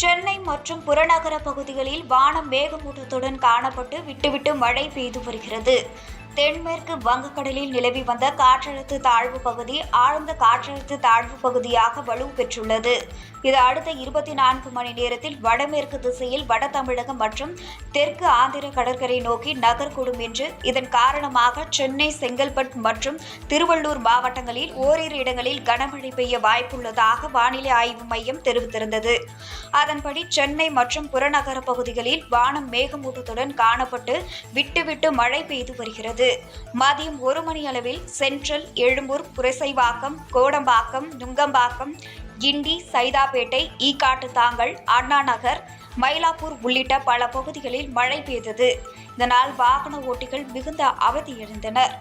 சென்னை மற்றும் புறநகர பகுதிகளில் வானம் மேகமூட்டத்துடன் காணப்பட்டு விட்டுவிட்டு மழை பெய்து வருகிறது. தென்மேற்கு வங்கக்கடலில் நிலவி வந்த காற்றழுத்த தாழ்வு பகுதி ஆழ்ந்த காற்றழுத்த தாழ்வு பகுதியாக வலு பெற்றுள்ளது. இது அடுத்த 24 மணி நேரத்தில் வடமேற்கு திசையில் வட தமிழகம் மற்றும் தெற்கு ஆந்திர கடற்கரை நோக்கி நகரக்கூடும் என்று, இதன் காரணமாக சென்னை, செங்கல்பட்டு மற்றும் திருவள்ளூர் மாவட்டங்களில் ஓரிரு இடங்களில் கனமழை பெய்ய வாய்ப்புள்ளதாக வானிலை ஆய்வு மையம் தெரிவித்திருந்தது. அதன்படி சென்னை மற்றும் புறநகர பகுதிகளில் வானம் மேகமூட்டத்துடன் காணப்பட்டு விட்டுவிட்டு மழை பெய்து வருகிறது. மதியம் 1 மணி அளவில் சென்ட்ரல், எழும்பூர், புரசைவாக்கம், கோடம்பாக்கம், நுங்கம்பாக்கம், கிண்டி, சைதாப்பேட்டை, ஈக்காட்டுத்தாங்கல், அண்ணா நகர், மயிலாப்பூர் உள்ளிட்ட பல பகுதிகளில் மழை பெய்தது. இதனால் வாகன ஓட்டிகள் மிகுந்த அவதியடைந்தனர்.